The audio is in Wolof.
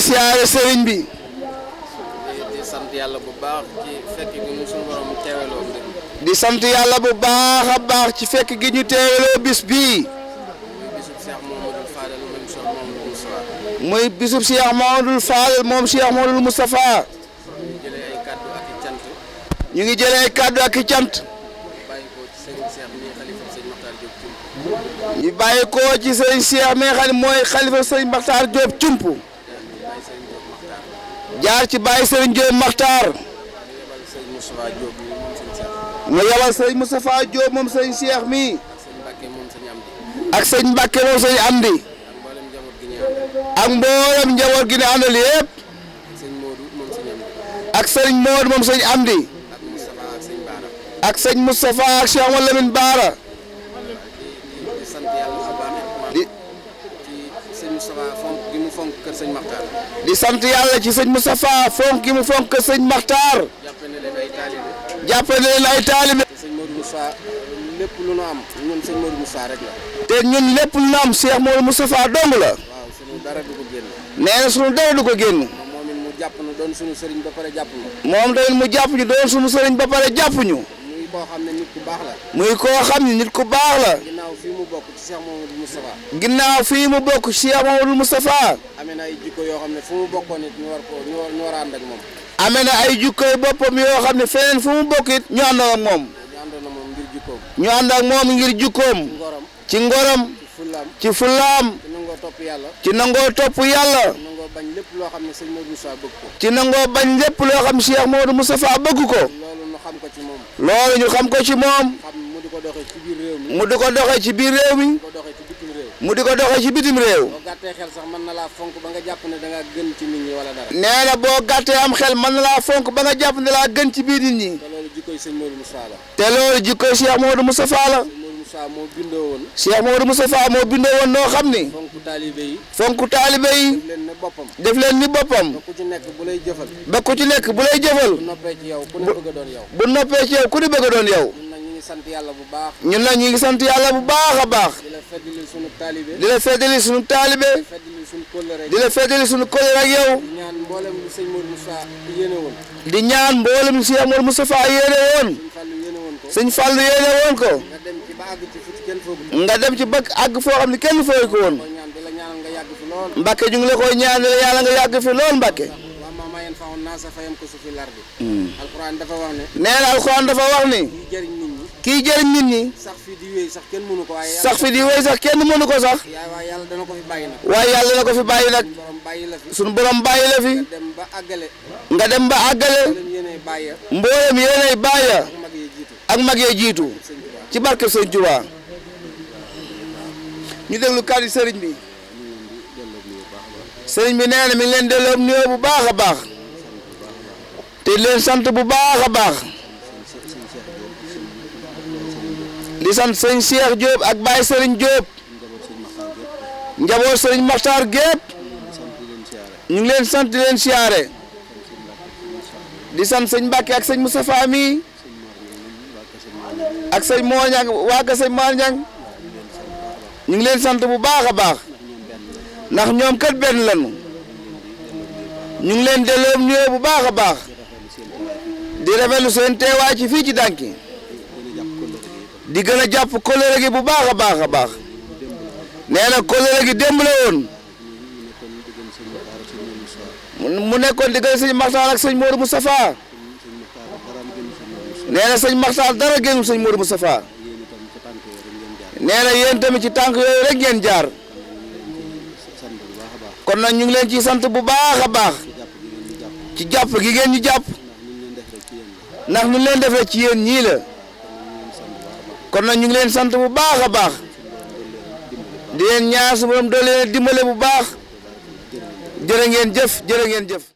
siyaare sëriñ bi. di sant yàlla bu baax ci fekk gi ñu suñu borom teeweloo mbir mi. di sant yàlla bu baax a baax ci fekk gi ñu teeweloo bis bii. muy bisub Cheikh Mouhamadoul Fadal moom Cheikh muy bisub Cheikh Mouhamadoul Fadal moom Cheikh Mouhamadoul Moustapha. ñu jëlee ay kaddu ak i cant. ñu ngi jëlee ay kaddu ak i cant. bàyyi ko ci sëriñ Cheikh mi nga xam ne ñu bàyyi ko ci sëriñ Cheikh mi nga xam ne mooy xalifa sëriñ Makhtar Diop Cump. jaar ci bàyyi sëriñ Diop Makhtar. mu yabal sëriñ Moustapha Diop moom sëriñ Cheikh mi. ak sëñ Mbacke moom sëñ Amdi. ak mboolem njaboot gi ne àndal yëpp. ak sëñ Modou moom sëñ Amdi. ak sëñ Moustapha ak Cheikh Mouhamadou Lamine Bara. di sant yàlla ci sëñ Moustapha fonk gi mu fonk kër sëñ Makhtar. jàppale leen ay taalibe. lépp lu nu am ñun sëñ Modou Moussa rek la. te ñun lépp lu nu am Cheikh Modou Moustapha dong la. waaw sunu dara du ko génn. nee na sunu dara du ko génn. moom it mu jàpp nu doon sunu sëriñ ba pare jàpp ñu. moom tamit mu jàpp ñu doon sunu sëriñ ba pare jàpp ñu. muy koo xam ne nit ku baax la. muy koo xam ne nit ku baax la. ginnaaw fii mu bokk ci Cheikh Modou Moustapha. ginnaaw fii mu bokk ci Cheikh Modou Moustapha. amee na ay jikko yoo xam ne fu mu bokkoon it ñu war a ànd ak moom. amee na ay jikko boppam yoo xam ne feneen fu mu bokk it ñu ànd ak moom. ñu ànd ak moom ngir jukkoom. ci ngoram. ci fullaam. ci nangoo topp yàlla. ci nangoo topp yàlla. ci nangoo bañ lépp loo xam ne sëñ Modou Moussa bëgg ko. ci nangoo bañ lépp loo xam Cheikh Modou Moustapha bëgg ko. loolu ñu xam ko ci moom. loolu ñu xam ko ci moom. mu di ko doxee ci biir réew mi. mu di ko doxee ci biir réew mi. mu di ko doxee ci bitim réew. boo gàttee xel sax mën na laa fonk ba nga jàpp ne da ngaa gën ci nit ñi wala dara. nee na boo gàttee am xel mën na laa fonk ba nga jàpp ne laa gën ci biir nit ñi. te loolu jikkoy sëñ Modou Moussa la. te loolu jikkoy Cheikh Modou Moustapha la. Moussa moo bindoo woon. Cheikh Modou Moustapha moo bindoo woon noo xam ni. fonk taalibe yi. fonk taalibe yi. def leen ni boppam. def leen ni boppam. ba ku ci nekk bu lay jëfal. ba ku ci nekk bu lay jëfal. bu noppee ci yow ku ne bëgg a doon yow. bu noppee ci yow ku ne bëgg a doon yow. ñun nag ñu ngi sant yàlla bu baax. ñun nag ñu ngi sant yàlla bu baax a baax. di la feddali sunu taalibe. di la feddali sunu taalibe. di feddali sunu kóllëre. di la feddali sunu kóllëre ak yow. di ñaan mboolem lu sëñ Modou Moussa yéene woon. di ñaan mboolem lu Cheikh Modou Moustapha yéene woon. sëñ Fallou yéene woon ko. nga dem ci ba àgg ci fu ci kenn foogul. nga dem ci ba àgg foo xam ne kenn fooy ko woon. Mbacke ñu ngi la koy ñaanal yàlla nga yàgg fi lool Mbacke. alxuraan dafa wax ne. nee na alxuraan dafa wax ni. kii jëriñ nit ñi. sax fi di wéy sax kenn mënu ko waaye. sax fi di wéy sax kenn mënu ko sax. waaye yàlla dana ko fi bàyyi nag. waaye yàlla dana ko fi bàyyi nag. sunu borom bàyyi la fi. nga dem ba àggale. nga dem ba àggale. mboolem yéenay bàyyi. ak mag yee jiitu. ci barke Sëñ Tuubaa. ñu déglu kàddu sëriñ bi. sëriñ bi nee na mi ngi leen delloo nuyoo bu baax a baax. te leen sant bu baax a baax. di sant sëñ Cheikh Diop ak Baye Serigne Diop. njaboot sëriñ Makhtar gépp. ñu ngi leen sant di leen siyaare. di sant sëñ Mbacke ak sëñ Moustapha mi. ak sëñ Mor Niang waa ka sëñ Mor Niang. ñu ngi leen sant bu baax a baax. ndax ñoom kat benn lañu. ñu ngi leen delloo nuyoo bu baax a baax. di rafetlu seen teewaay ci fii ci Danki. di gën a jàpp kóllëre gi bu baax a baax a baax. nee na kóllëre gi démb la woon. mu nekkoon diggante sëñ Makhtar ak sëñ Modou Moustapha. nee na sëñ Makhtar dara génnul sëñ Modou Moustapha. nee na yéen tamit ci tànk yooyu rek ngeen jaar. kon nag ñu ngi leen ci sant bu baax a baax. ci jàpp gi ngeen ñu jàpp. ndax ñu leen defee ci yéen ñii la. kon nag ñu ngi leen sant bu baax a baax. di leen ñaar su borom doole leen dimbale bu baax. jërë ngeen jëf jërë ngeen jëf.